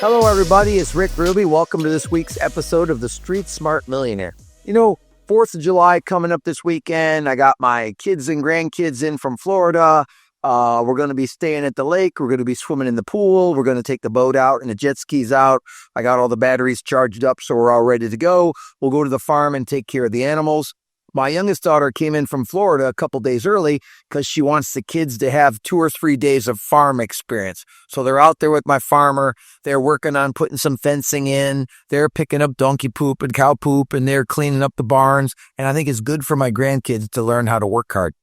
Hello, everybody. It's Rick Ruby. Welcome to this week's episode of the Street Smart Millionaire. 4th of July coming up this weekend. I got my kids and grandkids in from Florida. We're going to be staying at the lake. We're going to be swimming in the pool. We're going to take the boat out and the jet skis out. I got all the batteries charged up, so we're all ready to go. We'll go to the farm and take care of the animals. My youngest daughter came in from Florida a couple days early because she wants the kids to have 2 or 3 days of farm experience. So they're out there with my farmer. They're working on putting some fencing in. They're picking up donkey poop and cow poop, and they're cleaning up the barns. And I think it's good for my grandkids to learn how to work hard.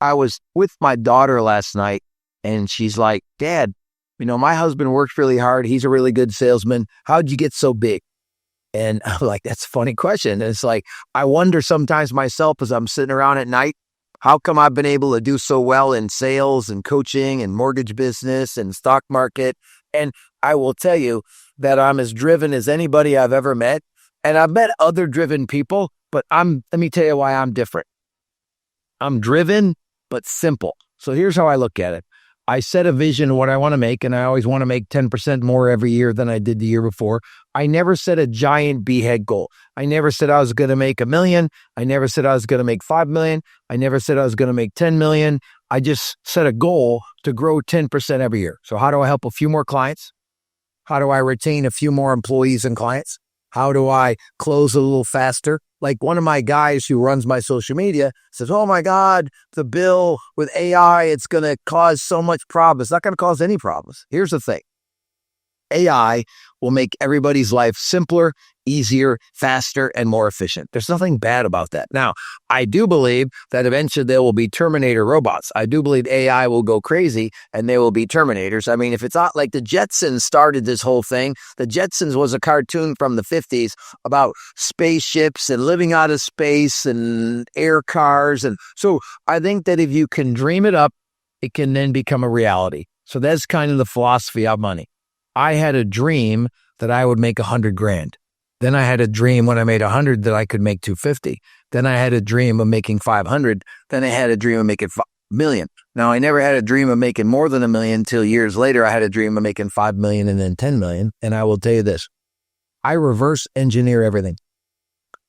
I was with my daughter last night, and she's like, "Dad, my husband works really hard. He's a really good salesman. How'd you get so big?" And I'm like, that's a funny question. And it's like, I wonder sometimes myself as I'm sitting around at night, how come I've been able to do so well in sales and coaching and mortgage business and stock market? And I will tell you that I'm as driven as anybody I've ever met. And I've met other driven people, but let me tell you why I'm different. I'm driven, but simple. So here's how I look at it. I set a vision of what I want to make, and I always want to make 10% more every year than I did the year before. I never set a giant behead goal. I never said I was going to make $1 million. I never said I was going to make $5 million. I never said I was going to make $10 million. I just set a goal to grow 10% every year. So how do I help a few more clients? How do I retain a few more employees and clients? How do I close a little faster? Like one of my guys who runs my social media says, "Oh my God, the bill with AI, it's going to cause so much problems." It's not going to cause any problems. Here's the thing. AI will make everybody's life simpler, easier, faster, and more efficient. There's nothing bad about that. Now, I do believe that eventually there will be Terminator robots. I do believe AI will go crazy and there will be Terminators. I mean, if it's not like the Jetsons started this whole thing, the Jetsons was a cartoon from the 50s about spaceships and living out of space and air cars. And so I think that if you can dream it up, it can then become a reality. So that's kind of the philosophy of money. I had a dream that I would make $100,000. Then I had a dream when I made 100 that I could make 250. Then I had a dream of making 500. Then I had a dream of making $1 million. Now I never had a dream of making more than $1 million until years later. I had a dream of making 5 million and then 10 million. And I will tell you this, I reverse engineer everything.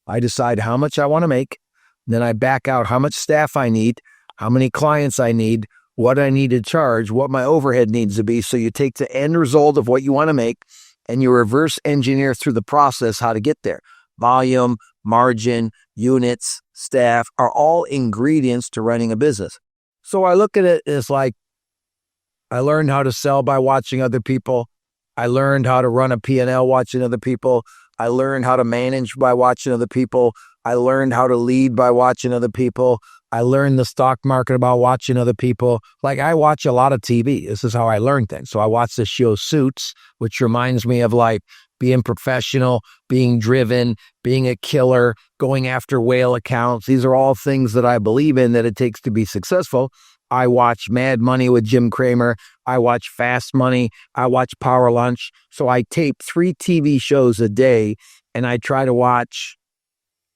I decide how much I want to make. Then I back out how much staff I need, how many clients I need, what I need to charge, what my overhead needs to be. So you take the end result of what you want to make and you reverse engineer through the process how to get there. Volume, margin, units, staff are all ingredients to running a business. So I look at it as like, I learned how to sell by watching other people. I learned how to run a P&L watching other people. I learned how to manage by watching other people. I learned how to lead by watching other people. I learned the stock market about watching other people. Like I watch a lot of TV. This is how I learn things. So I watch the show Suits, which reminds me of like being professional, being driven, being a killer, going after whale accounts. These are all things that I believe in that it takes to be successful. I watch Mad Money with Jim Cramer. I watch Fast Money. I watch Power Lunch. So I tape 3 TV shows a day and I try to watch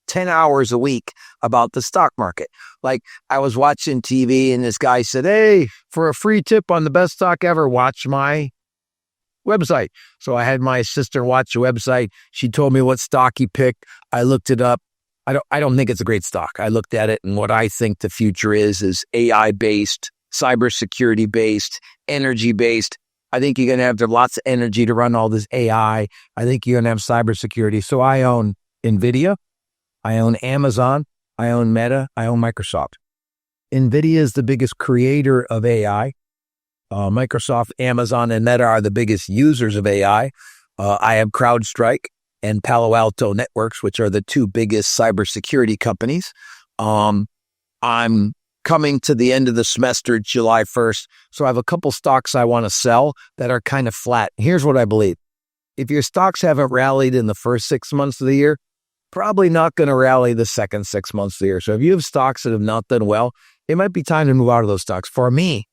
10 hours a week about the stock market. Like I was watching TV and this guy said, "Hey, for a free tip on the best stock ever, watch my website." So I had my sister watch the website. She told me what stock he picked. I looked it up. I don't think it's a great stock. I looked at it and what I think the future is AI based, cybersecurity based, energy based. I think you're going to have lots of energy to run all this AI. I think you're going to have cybersecurity. So I own NVIDIA. I own Amazon, I own Meta, I own Microsoft. NVIDIA is the biggest creator of AI. Microsoft, Amazon, and Meta are the biggest users of AI. I have CrowdStrike and Palo Alto Networks, which are the 2 biggest cybersecurity companies. I'm coming to the end of the semester, July 1st. So I have a couple stocks I want to sell that are kind of flat. Here's what I believe. If your stocks haven't rallied in the first 6 months of the year, probably not going to rally the second 6 months of the year. So if you have stocks that have not done well, it might be time to move out of those stocks. For me,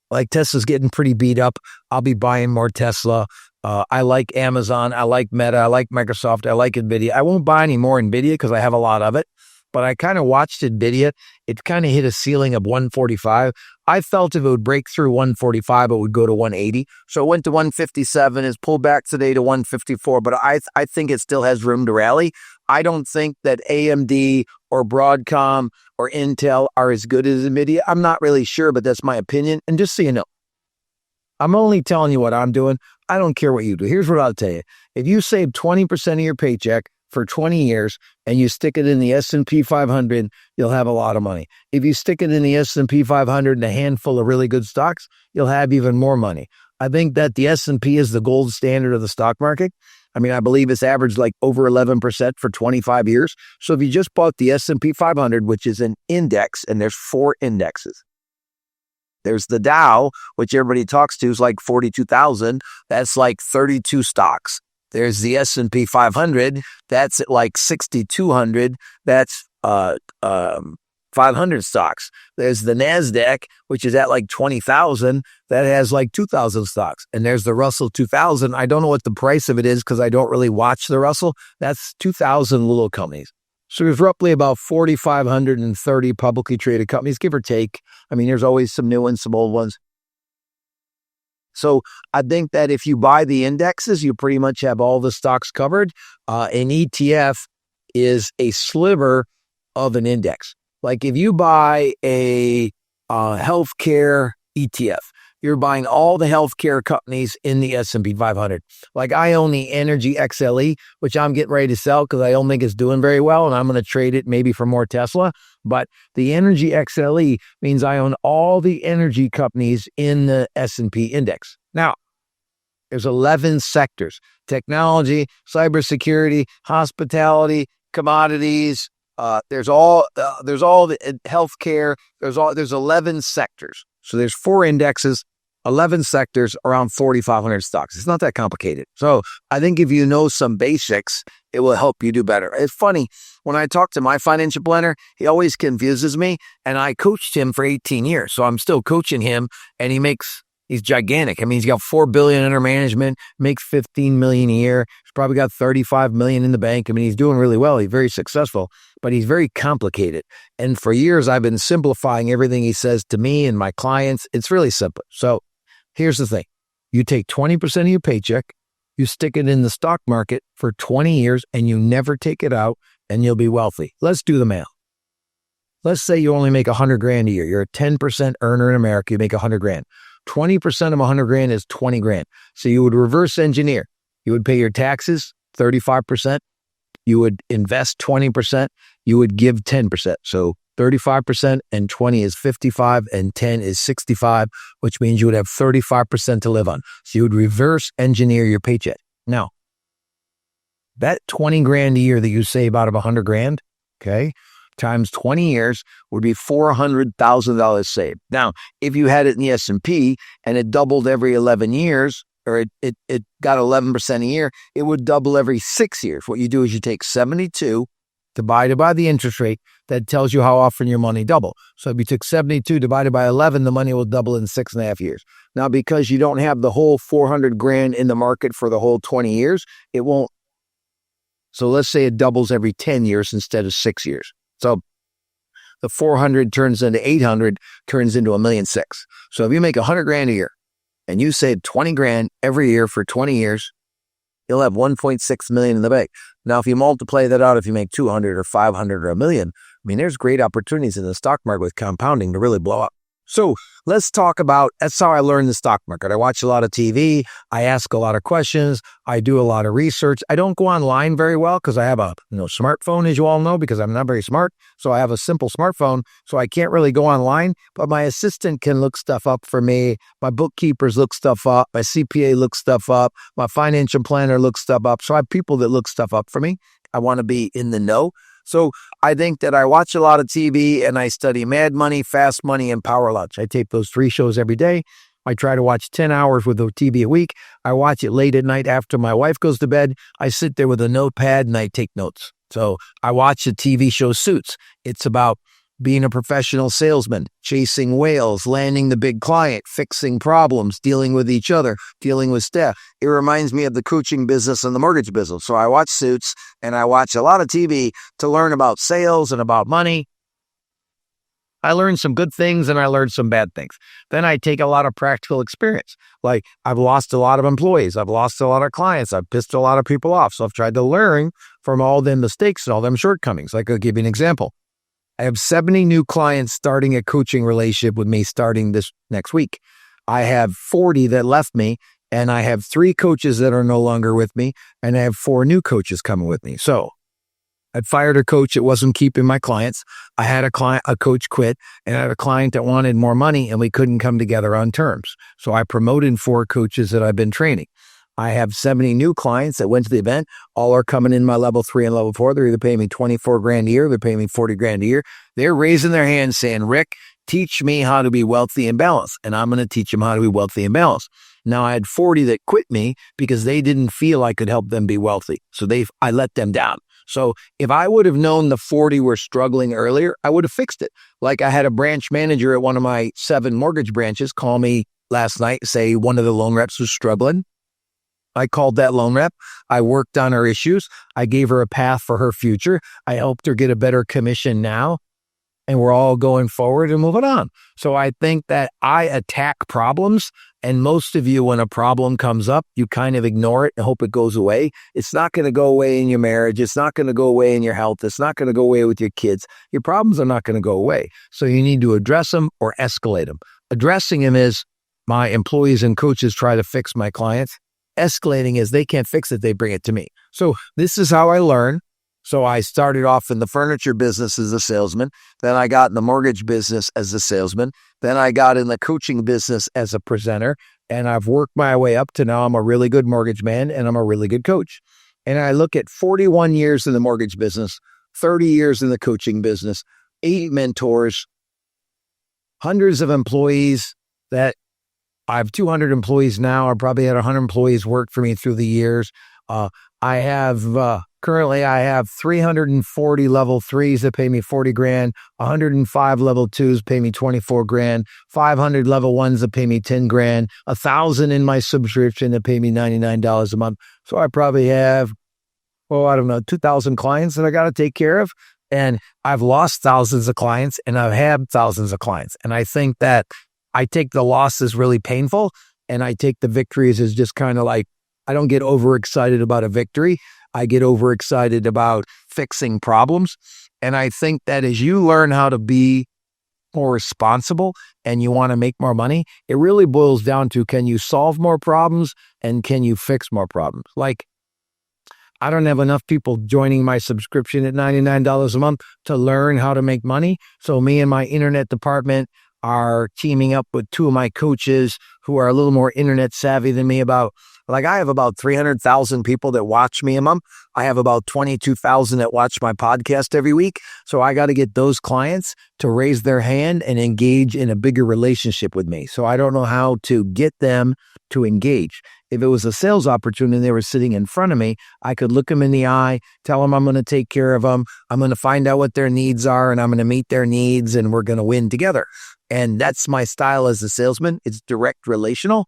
like Tesla's getting pretty beat up. I'll be buying more Tesla. I like Amazon. I like Meta. I like Microsoft. I like NVIDIA. I won't buy any more NVIDIA because I have a lot of it. but I kind of watched NVIDIA. It kind of hit a ceiling of 145. I felt if it would break through 145, it would go to 180. So it went to 157, it's pulled back today to 154, but I think it still has room to rally. I don't think that AMD or Broadcom or Intel are as good as NVIDIA. I'm not really sure, but that's my opinion. And just so you know, I'm only telling you what I'm doing. I don't care what you do. Here's what I'll tell you. If you save 20% of your paycheck for 20 years and you stick it in the S&P 500, you'll have a lot of money. If you stick it in the S&P 500 and a handful of really good stocks, you'll have even more money. I think that the S&P is the gold standard of the stock market. I mean, I believe it's averaged like over 11% for 25 years. So if you just bought the S&P 500, which is an index, and there's 4 indexes. There's the Dow, which everybody talks to is like 42,000. That's like 32 stocks. There's the S&P 500. That's at like 6,200. That's 500 stocks. There's the NASDAQ, which is at like 20,000. That has like 2,000 stocks. And there's the Russell 2000. I don't know what the price of it is because I don't really watch the Russell. That's 2,000 little companies. So there's roughly about 4,530 publicly traded companies, give or take. I mean, there's always some new ones, some old ones. So I think that if you buy the indexes, you pretty much have all the stocks covered. An ETF is a sliver of an index. Like if you buy a healthcare ETF, you're buying all the healthcare companies in the S&P 500. Like I own the Energy XLE, which I'm getting ready to sell because I don't think it's doing very well, and I'm going to trade it maybe for more Tesla. But the Energy XLE means I own all the energy companies in the S&P index. Now, there's 11 sectors: technology, cybersecurity, hospitality, commodities. There's all the healthcare. There's 11 sectors. So there's 4 indexes, 11 sectors, around 4,500 stocks. It's not that complicated. So I think if you know some basics, it will help you do better. It's funny, when I talk to my financial planner, he always confuses me, and I coached him for 18 years. So I'm still coaching him, and he's gigantic. I mean, he's got $4 billion under management, makes $15 million a year. He's probably got $35 million in the bank. I mean, he's doing really well. He's very successful, but he's very complicated. And for years, I've been simplifying everything he says to me and my clients. It's really simple. So here's the thing. You take 20% of your paycheck, you stick it in the stock market for 20 years, and you never take it out, and you'll be wealthy. Let's do the math. Let's say you only make $100,000 a year. You're a 10% earner in America. You make $100,000. 20% of $100,000 is $20,000. So you would reverse engineer. You would pay your taxes 35%. You would invest 20%. You would give 10%. So 35% and 20 is 55 and 10 is 65, which means you would have 35% to live on. So you would reverse engineer your paycheck. Now, that $20,000 a year that you save out of $100,000, okay, times 20 years would be $400,000 saved. Now, if you had it in the S&P and it doubled every 11 years, or it got 11% a year, it would double every 6 years. What you do is you take 72 divided by the interest rate. That tells you how often your money double. So if you took 72 divided by 11, the money will double in 6.5 years. Now, because you don't have the whole $400,000 in the market for the whole 20 years, it won't. So let's say it doubles every 10 years instead of 6 years. So the 400 turns into 800, turns into $1.6 million. So if you make $100,000 a year and you save $20,000 every year for 20 years, you'll have $1.6 million in the bank. Now, if you multiply that out, if you make 200 or 500 or $1 million, I mean, there's great opportunities in the stock market with compounding to really blow up. So let's talk about, that's how I learned the stock market. I watch a lot of TV. I ask a lot of questions. I do a lot of research. I don't go online very well because I have a smartphone, as you all know, because I'm not very smart. So I have a simple smartphone, so I can't really go online. But my assistant can look stuff up for me. My bookkeepers look stuff up. My CPA looks stuff up. My financial planner looks stuff up. So I have people that look stuff up for me. I want to be in the know. So I think that I watch a lot of TV and I study Mad Money, Fast Money, and Power Lunch. I tape those 3 shows every day. I try to watch 10 hours with the TV a week. I watch it late at night after my wife goes to bed. I sit there with a notepad and I take notes. So I watch the TV show Suits. It's about being a professional salesman, chasing whales, landing the big client, fixing problems, dealing with each other, dealing with staff. It reminds me of the coaching business and the mortgage business. So I watch Suits and I watch a lot of TV to learn about sales and about money. I learned some good things and I learned some bad things. Then I take a lot of practical experience. Like I've lost a lot of employees. I've lost a lot of clients. I've pissed a lot of people off. So I've tried to learn from all them mistakes and all them shortcomings. Like I'll give you an example. I have 70 new clients starting a coaching relationship with me starting this next week. I have 40 that left me, and I have 3 coaches that are no longer with me, and I have 4 new coaches coming with me. So I'd fired a coach that wasn't keeping my clients. I had a coach quit, and I had a client that wanted more money, and we couldn't come together on terms. So I promoted 4 coaches that I've been training. I have 70 new clients that went to the event. All are coming in my level 3 and level 4. They're either paying me $24,000 a year. They're paying me $40,000 a year. They're raising their hands saying, Rick, teach me how to be wealthy and balanced. And I'm going to teach them how to be wealthy and balanced. Now I had 40 that quit me because they didn't feel I could help them be wealthy. So I let them down. So if I would have known the 40 were struggling earlier, I would have fixed it. Like I had a branch manager at one of my 7 mortgage branches call me last night, say one of the loan reps was struggling. I called that loan rep. I worked on her issues. I gave her a path for her future. I helped her get a better commission now. And we're all going forward and moving on. So I think that I attack problems. And most of you, when a problem comes up, you kind of ignore it and hope it goes away. It's not going to go away in your marriage. It's not going to go away in your health. It's not going to go away with your kids. Your problems are not going to go away. So you need to address them or escalate them. Addressing them is my employees and coaches try to fix my clients. Escalating is they can't fix it, they bring it to me. So this is how I learn. So I started off in the furniture business as a salesman. Then I got in the mortgage business as a salesman. Then I got in the coaching business as a presenter. And I've worked my way up to now I'm a really good mortgage man and I'm a really good coach. And I look at 41 years in the mortgage business, 30 years in the coaching business, 8 mentors, hundreds of employees that I have 200 employees now. I probably had 100 employees work for me through the years. Currently I have 340 level 3s that pay me $40,000, 105 level 2s pay me $24,000, 500 level 1s that pay me $10,000, 1,000 in my subscription that pay me $99 a month. So I probably have, 2,000 clients that I got to take care of. And I've lost thousands of clients and I've had thousands of clients. And I think that I take the losses really painful and I take the victories as just kind of like, I don't get overexcited about a victory. I get overexcited about fixing problems. And I think that as you learn how to be more responsible and you want to make more money, it really boils down to, can you solve more problems and can you fix more problems? Like, I don't have enough people joining my subscription at $99 a month to learn how to make money. So me and my internet department are teaming up with 2 of my coaches who are a little more internet savvy than me I have about 300,000 people that watch me a month. I have about 22,000 that watch my podcast every week. So I got to get those clients to raise their hand and engage in a bigger relationship with me. So I don't know how to get them to engage. If it was a sales opportunity, they were sitting in front of me, I could look them in the eye, tell them I'm going to take care of them. I'm going to find out what their needs are and I'm going to meet their needs and we're going to win together. And that's my style as a salesman. It's direct relational.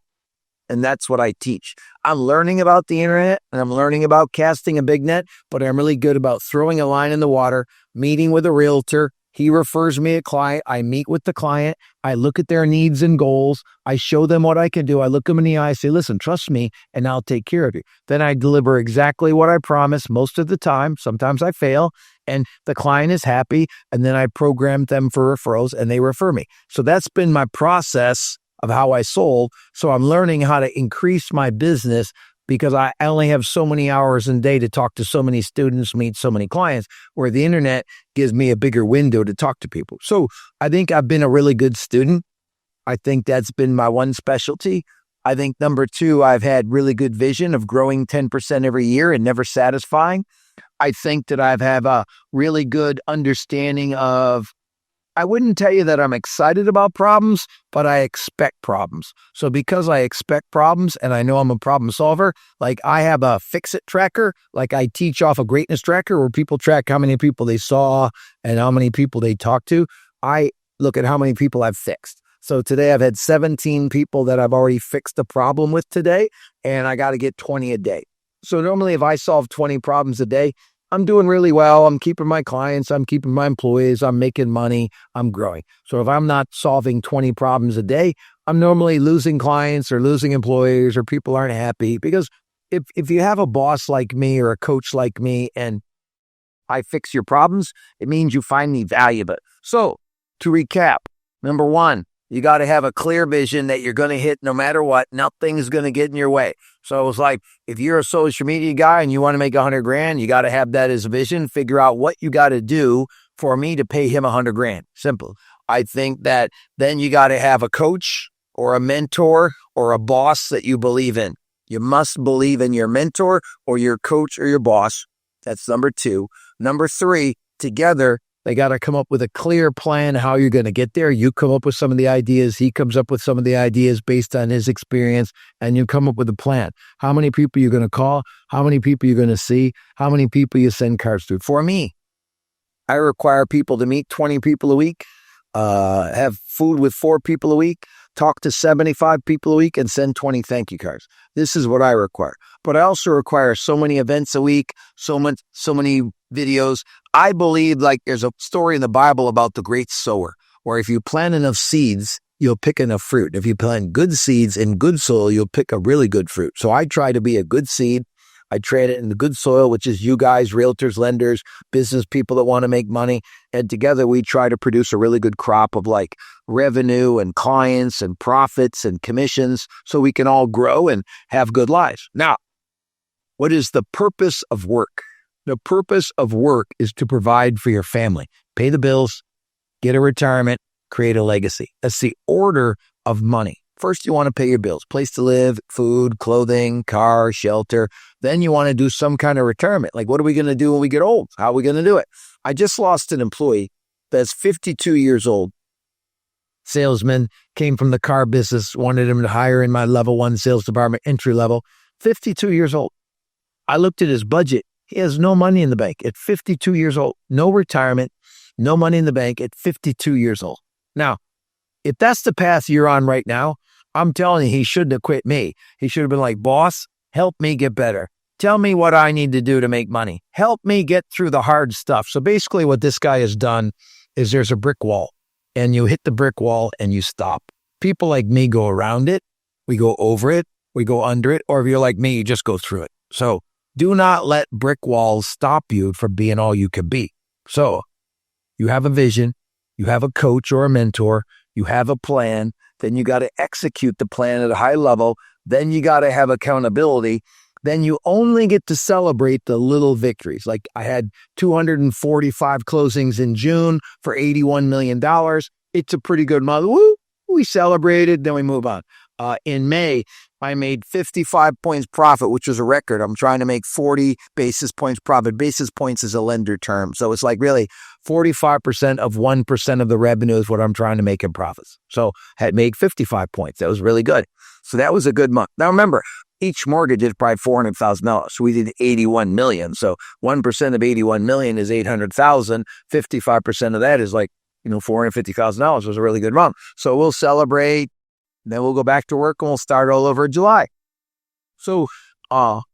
And that's what I teach. I'm learning about the internet and I'm learning about casting a big net, but I'm really good about throwing a line in the water, meeting with a realtor. He refers me a client. I meet with the client. I look at their needs and goals. I show them what I can do. I look them in the eye, say, listen, trust me, and I'll take care of you. Then I deliver exactly what I promise most of the time. Sometimes I fail and the client is happy. And then I program them for referrals and they refer me. So that's been my process of how I sold. So I'm learning how to increase my business because I only have so many hours in a day to talk to so many students, meet so many clients, where the internet gives me a bigger window to talk to people. So I think I've been a really good student. I think that's been my one specialty. I think number 2, I've had really good vision of growing 10% every year and never satisfying. I think that I've had a really good understanding of I wouldn't tell you that I'm excited about problems, but I expect problems. So because I expect problems and I know I'm a problem solver, like I have a fix-it tracker, like I teach off a greatness tracker where people track how many people they saw and how many people they talked to. I look at how many people I've fixed. So today I've had 17 people that I've already fixed a problem with today, and I got to get 20 a day. So normally if I solve 20 problems a day, I'm doing really well. I'm keeping my clients. I'm keeping my employees. I'm making money. I'm growing. So if I'm not solving 20 problems a day, I'm normally losing clients or losing employees or people aren't happy. Because if you have a boss like me or a coach like me and I fix your problems, it means you find me valuable. So to recap, number one, you got to have a clear vision that you're going to hit no matter what. Nothing's going to get in your way. So it was like, if you're a social media guy and you want to make $100,000, you got to have that as a vision. Figure out what you got to do for me to pay him $100,000. Simple. I think that then you got to have a coach or a mentor or a boss that you believe in. You must believe in your mentor or your coach or your boss. That's number two. Number three, together, they got to come up with a clear plan how you're going to get there. You come up with some of the ideas. He comes up with some of the ideas based on his experience, and you come up with a plan. How many people you're going to call? How many people you're going to see? How many people you send cards to? For me, I require people to meet 20 people a week, have food with 4 people a week, talk to 75 people a week, and send 20 thank you cards. This is what I require. But I also require so many events a week, so many videos. I believe like there's a story in the Bible about the great sower, where if you plant enough seeds, you'll pick enough fruit. If you plant good seeds in good soil, you'll pick a really good fruit. So I try to be a good seed. I trade it in the good soil, which is you guys, realtors, lenders, business people that want to make money. And together we try to produce a really good crop of like revenue and clients and profits and commissions so we can all grow and have good lives. Now, what is the purpose of work? The purpose of work is to provide for your family, pay the bills, get a retirement, create a legacy. That's the order of money. First, you want to pay your bills, place to live, food, clothing, car, shelter. Then you want to do some kind of retirement. Like, what are we going to do when we get old? How are we going to do it? I just lost an employee that's 52 years old. Salesman, came from the car business, wanted him to hire in my level 1 sales department, entry level, 52 years old. I looked at his budget. He has no money in the bank at 52 years old. No retirement, no money in the bank at 52 years old. Now, if that's the path you're on right now, I'm telling you, he shouldn't have quit me. He should have been like, boss, help me get better. Tell me what I need to do to make money. Help me get through the hard stuff. So basically what this guy has done is there's a brick wall and you hit the brick wall and you stop. People like me go around it. We go over it. We go under it. Or if you're like me, you just go through it. So do not let brick walls stop you from being all you can be. So you have a vision. You have a coach or a mentor. You have a plan. Then you got to execute the plan at a high level. Then you got to have accountability. Then you only get to celebrate the little victories. Like I had 245 closings in June for $81 million. It's a pretty good month. Woo! We celebrated, then we move on. In May, I made 55 points profit, which was a record. I'm trying to make 40 basis points profit. Basis points is a lender term. So it's like really 45% of 1% of the revenue is what I'm trying to make in profits. So had made 55 points. That was really good. So that was a good month. Now remember, each mortgage is probably $400,000. So we did 81 million. So 1% of 81 million is 800,000. 55% of that is like, $450,000 was a really good month. So we'll celebrate. Then we'll go back to work and we'll start all over in July. So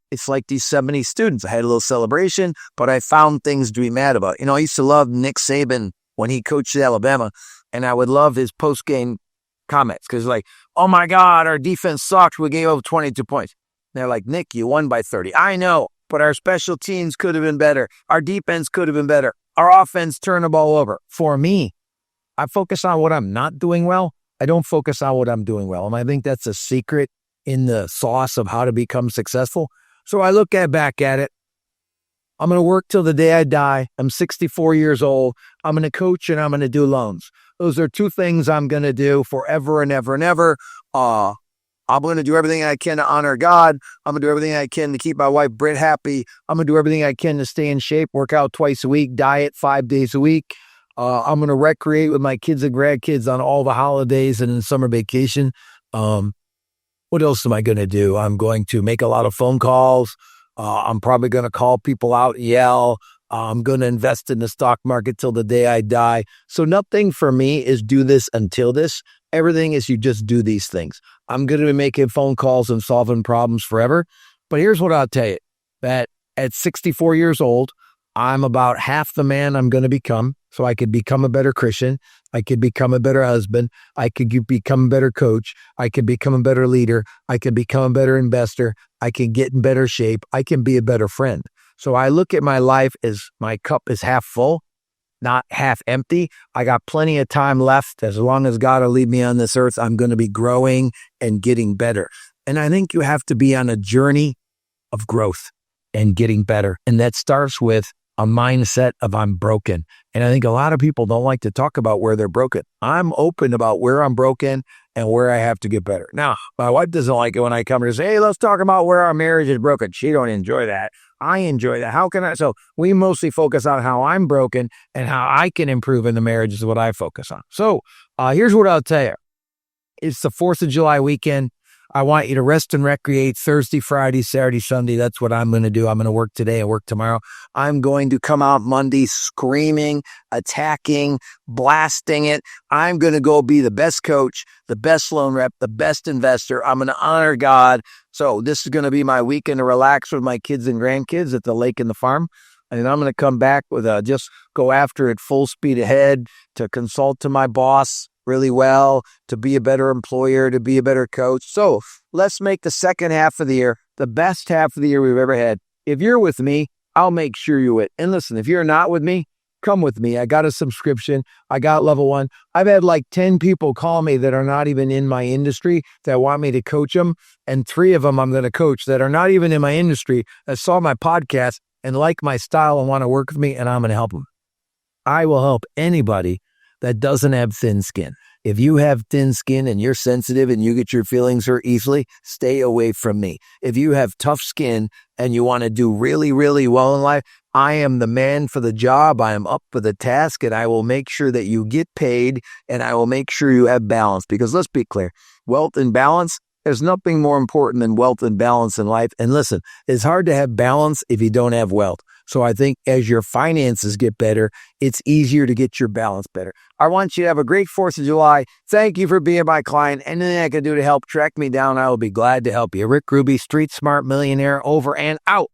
it's like these 70 students. I had a little celebration, but I found things to be mad about. I used to love Nick Saban when he coached at Alabama, and I would love his post-game comments because like, oh my God, our defense sucked. We gave up 22 points. And they're like, Nick, you won by 30. I know, but our special teams could have been better. Our defense could have been better. Our offense turned the ball over. For me, I focus on what I'm not doing well. I don't focus on what I'm doing well. And I think that's a secret in the sauce of how to become successful. So I look back at it. I'm going to work till the day I die. I'm 64 years old. I'm going to coach and I'm going to do loans. Those are 2 things I'm going to do forever and ever and ever. I'm going to do everything I can to honor God. I'm going to do everything I can to keep my wife, Britt, happy. I'm going to do everything I can to stay in shape, work out twice a week, diet 5 days a week. I'm going to recreate with my kids and grandkids on all the holidays and in summer vacation. What else am I going to do? I'm going to make a lot of phone calls. I'm probably going to call people out, yell. I'm going to invest in the stock market till the day I die. So nothing for me is do this until this. Everything is you just do these things. I'm going to be making phone calls and solving problems forever. But here's what I'll tell you, that at 64 years old, I'm about half the man I'm going to become. So I could become a better Christian. I could become a better husband. I could become a better coach. I could become a better leader. I could become a better investor. I can get in better shape. I can be a better friend. So I look at my life as my cup is half full, not half empty. I got plenty of time left. As long as God will leave me on this earth, I'm going to be growing and getting better. And I think you have to be on a journey of growth and getting better. And that starts with a mindset of I'm broken. And I think a lot of people don't like to talk about where they're broken. I'm open about where I'm broken and where I have to get better. Now, my wife doesn't like it when I come here and say, hey, let's talk about where our marriage is broken. She don't enjoy that. I enjoy that. How can I? So we mostly focus on how I'm broken and how I can improve in the marriage is what I focus on. So here's what I'll tell you. It's the 4th of July weekend. I want you to rest and recreate Thursday, Friday, Saturday, Sunday. That's what I'm going to do. I'm going to work today and work tomorrow. I'm going to come out Monday screaming, attacking, blasting it. I'm going to go be the best coach, the best loan rep, the best investor. I'm going to honor God. So this is going to be my weekend to relax with my kids and grandkids at the lake and the farm. And I'm going to come back with just go after it full speed ahead to consult to my boss really well, to be a better employer, to be a better coach. So let's make the second half of the year the best half of the year we've ever had. If you're with me, I'll make sure you're with. And listen, if you're not with me, come with me. I got a subscription. I got level 1. I've had like 10 people call me that are not even in my industry that want me to coach them. And 3 of them I'm going to coach that are not even in my industry that saw my podcast and like my style and want to work with me, and I'm going to help them. I will help anybody that doesn't have thin skin. If you have thin skin and you're sensitive and you get your feelings hurt easily, stay away from me. If you have tough skin and you want to do really, really well in life, I am the man for the job. I am up for the task, and I will make sure that you get paid, and I will make sure you have balance. Because let's be clear, wealth and balance, there's nothing more important than wealth and balance in life. And listen, it's hard to have balance if you don't have wealth. So I think as your finances get better, it's easier to get your balance better. I want you to have a great 4th of July. Thank you for being my client. Anything I can do to help, track me down. I will be glad to help you. Rick Ruby, Street Smart Millionaire, over and out.